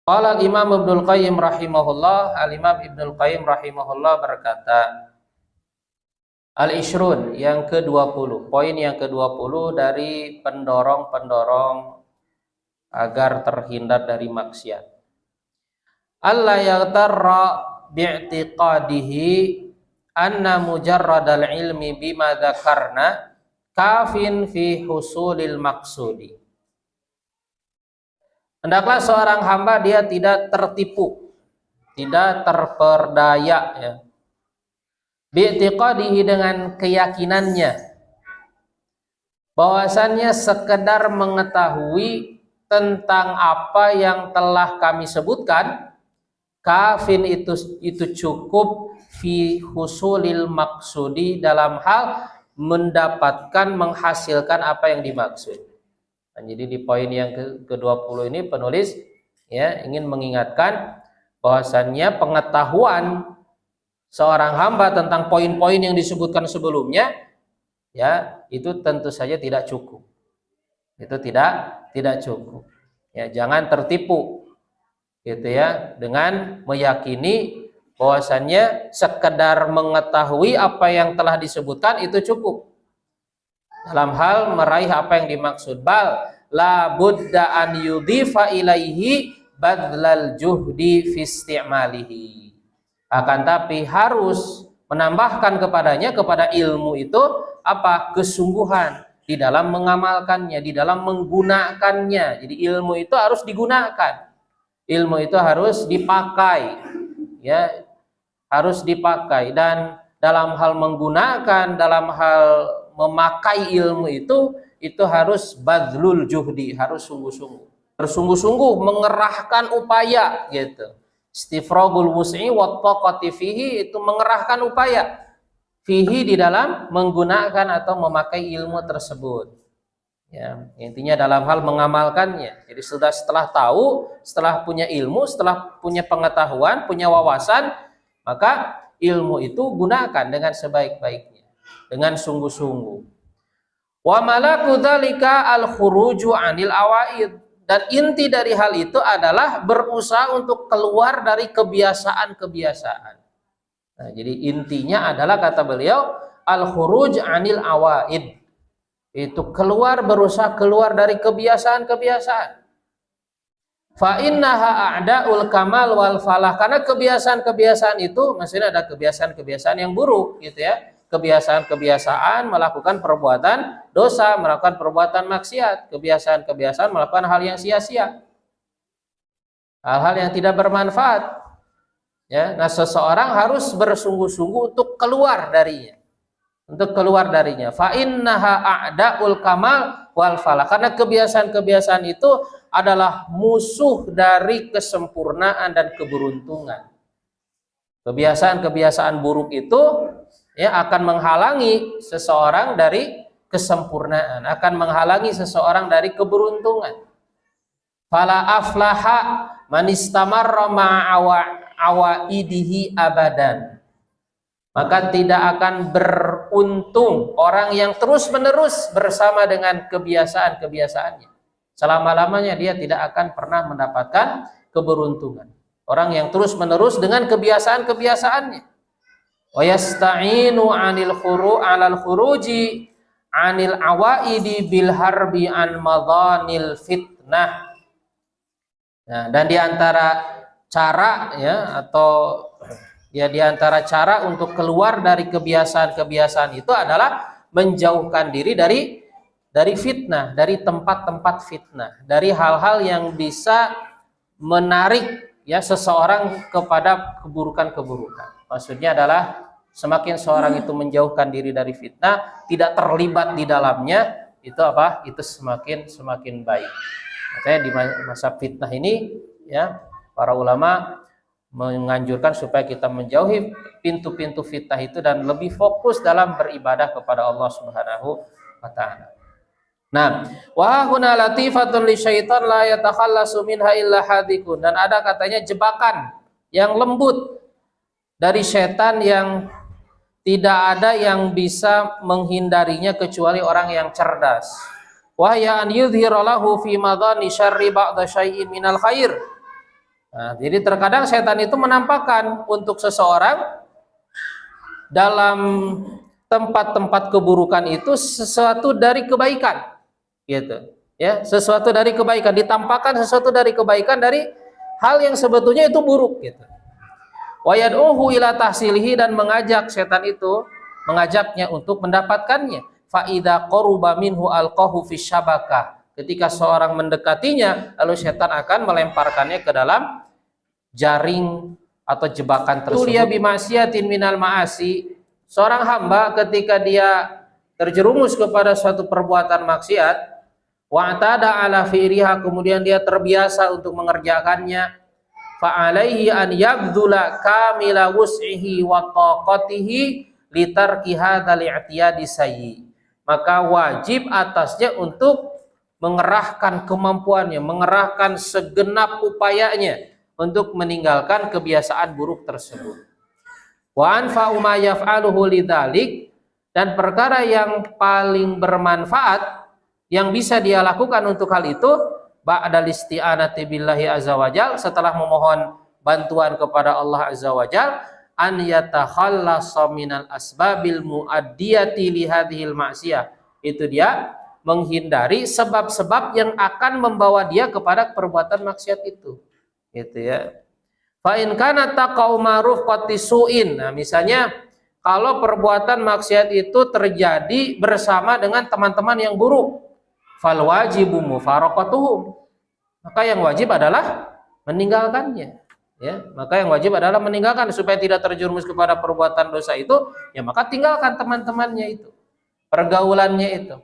Qala al-Imam Ibnul Qayyim rahimahullah, al-Imam Ibnul Qayyim rahimahullah berkata, al-Ishrun yang ke-20, poin yang ke-20 dari pendorong-pendorong agar terhindar dari maksiat. Alla yaghtarra bi'tiqadihi anna mujarradal ilmi bima dzakarna kafin fi husulil maqsudi. Hendaklah seorang hamba dia tidak tertipu, tidak terperdaya ya. Bi'tiqadihi dengan keyakinannya bahwasannya sekedar mengetahui tentang apa yang telah kami sebutkan, kafin itu cukup fi husulil maksudi dalam hal mendapatkan menghasilkan apa yang dimaksud. Nah, jadi di poin yang ke-20 ini penulis ya ingin mengingatkan bahwasannya pengetahuan seorang hamba tentang poin-poin yang disebutkan sebelumnya ya itu tentu saja tidak cukup. Itu tidak cukup. Ya, jangan tertipu gitu ya dengan meyakini bahwasannya sekedar mengetahui apa yang telah disebutkan itu cukup dalam hal meraih apa yang dimaksud. Bal la budda an yudhifa ilaihi badlal juhdi fi isti'malihi. Akan tapi harus menambahkan kepada ilmu itu apa? Kesungguhan di dalam mengamalkannya, di dalam menggunakannya. Jadi ilmu itu harus digunakan. Ilmu itu harus dipakai. Ya, harus dipakai, dan dalam hal menggunakan, dalam hal memakai ilmu itu harus badlul juhdi, harus sungguh-sungguh, bersungguh-sungguh mengerahkan upaya gitu. Istifragul wus'i wa taqati fihi, itu mengerahkan upaya fihi di dalam menggunakan atau memakai ilmu tersebut. Ya, intinya dalam hal mengamalkannya. Jadi setelah tahu, setelah punya ilmu, setelah punya pengetahuan, punya wawasan, maka ilmu itu gunakan dengan sebaik-baiknya, dengan sungguh-sungguh. Wa malaku dzalika al-khuruju 'anil awaid, dan inti dari hal itu adalah berusaha untuk keluar dari kebiasaan-kebiasaan. Nah, jadi intinya adalah kata beliau al-khuruj 'anil awaid. Itu berusaha keluar dari kebiasaan-kebiasaan. Fa innaha a'daul kamal wal falah, karena kebiasaan-kebiasaan itu maksudnya ada kebiasaan-kebiasaan yang buruk gitu ya. Kebiasaan-kebiasaan melakukan perbuatan dosa, melakukan perbuatan maksiat, kebiasaan-kebiasaan melakukan hal yang sia-sia, hal-hal yang tidak bermanfaat. Ya, nah seseorang harus bersungguh-sungguh untuk keluar darinya. Fa innaha a'daul kamal wal falah, karena kebiasaan-kebiasaan itu adalah musuh dari kesempurnaan dan keberuntungan. Kebiasaan-kebiasaan buruk itu ya akan menghalangi seseorang dari kesempurnaan, akan menghalangi seseorang dari keberuntungan. Fala aflaha man istamarra ma'awaidihi abadan, maka tidak akan beruntung orang yang terus-menerus bersama dengan kebiasaan-kebiasaannya. Selama-lamanya dia tidak akan pernah mendapatkan keberuntungan. Orang yang terus-menerus dengan kebiasaan-kebiasaannya. Wa yasta'inu 'alal khuruji 'anil awaidi bil harbi an madhanil fitnah. Nah, dan di antara cara ya di antara cara untuk keluar dari kebiasaan-kebiasaan itu adalah menjauhkan diri dari fitnah, dari tempat-tempat fitnah, dari hal-hal yang bisa menarik ya seseorang kepada keburukan-keburukan. Maksudnya adalah semakin seorang itu menjauhkan diri dari fitnah, tidak terlibat di dalamnya, itu apa? Itu semakin baik. Makanya di masa fitnah ini ya para ulama menganjurkan supaya kita menjauhi pintu-pintu fitnah itu dan lebih fokus dalam beribadah kepada Allah Subhanahu wa taala. Nah, wa huna latifatun li syaitan la yatakhallasu minha illa hadikun, dan ada katanya jebakan yang lembut dari setan yang tidak ada yang bisa menghindarinya kecuali orang yang cerdas. Wa ya an yudhhira lahu fi madani syarri ba'da syai'in minal khair, Nah, jadi terkadang setan itu menampakkan untuk seseorang dalam tempat-tempat keburukan itu sesuatu dari kebaikan, gitu. Ya, sesuatu dari kebaikan, ditampakkan sesuatu dari kebaikan dari hal yang sebetulnya itu buruk, gitu. Wa yad'uhu ila tahsilihi, dan mengajak setan itu, mengajaknya untuk mendapatkannya. Fa idza qaruba minhu alqahu fi syabakah. Ketika seorang mendekatinya, lalu setan akan melemparkannya ke dalam jaring atau jebakan tersebut. Tulia bimaksiatin minal ma'asi, seorang hamba ketika dia terjerumus kepada suatu perbuatan maksiat, wa'tada ala fi'riha, kemudian dia terbiasa untuk mengerjakannya, fa'alaihi an yabdula kamila wus'ihi wa taqatihi litarki hadzal i'tiyadi sayyi, maka wajib atasnya untuk mengerahkan kemampuannya, mengerahkan segenap upayanya untuk meninggalkan kebiasaan buruk tersebut. Wa anfa'u ma yaf'aluhu lidzalik, dan perkara yang paling bermanfaat yang bisa dia lakukan untuk hal itu, ba'dal isti'anati billahi azza wajal, setelah memohon bantuan kepada Allah azza wajal, an yatakhallasa minal asbabil muaddiyati li hadhil ma'siyah, itu dia menghindari sebab-sebab yang akan membawa dia kepada perbuatan maksiat itu, gitu ya. Fa in kana taqau ma'ruf qatisuin, nah misalnya kalau perbuatan maksiat itu terjadi bersama dengan teman-teman yang buruk, fal wajibu mufaraqatuhum, maka yang wajib adalah meninggalkannya, ya. Maka yang wajib adalah meninggalkan supaya tidak terjerumus kepada perbuatan dosa itu, ya maka tinggalkan teman-temannya itu, pergaulannya itu.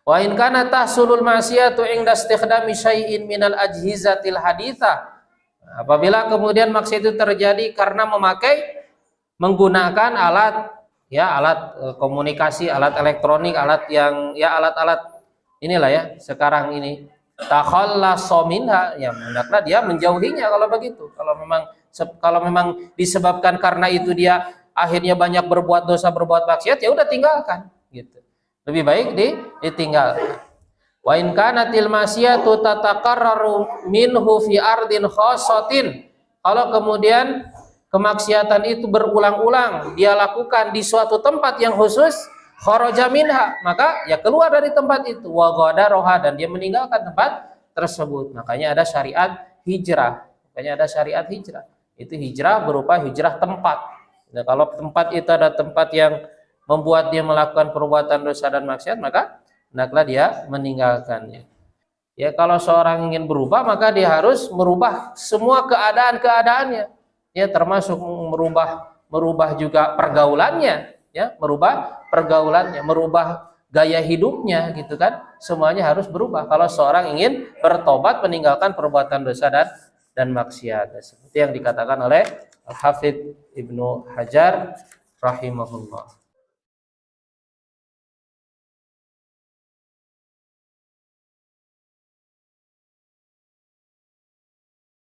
Wa in kana tahsulul ma'siyatu inda istikhdami syai'in minal ajhizatil haditha, apabila kemudian maksiat itu terjadi karena menggunakan alat, ya, alat komunikasi, alat elektronik, alat yang, ya, alat-alat inilah ya sekarang ini, takhallasa minha, ya hendaklah dia menjauhinya kalau begitu. Kalau memang disebabkan karena itu dia akhirnya banyak berbuat dosa, berbuat maksiat, ya udah tinggalkan, gitu. Lebih baik ditinggal. Wa in kanatil masyiyatu tataqarraru minhu fi ardin khassatin, kalau kemudian kemaksiatan itu berulang-ulang dia lakukan di suatu tempat yang khusus, kharaja minha, maka ya keluar dari tempat itu, wa ghadaraha, dan dia meninggalkan tempat tersebut. Makanya ada syariat hijrah. Itu hijrah berupa hijrah tempat. Nah, kalau tempat itu ada tempat yang membuat dia melakukan perbuatan dosa dan maksiat, maka hendaklah dia meninggalkannya. Ya, kalau seorang ingin berubah, maka dia harus merubah semua keadaan-keadaannya. Ya, termasuk merubah juga pergaulannya, ya, merubah gaya hidupnya, gitu kan. Semuanya harus berubah kalau seorang ingin bertobat meninggalkan perbuatan dosa dan maksiat. Seperti yang dikatakan oleh Al-Hafidz Ibnu Hajar rahimahullah.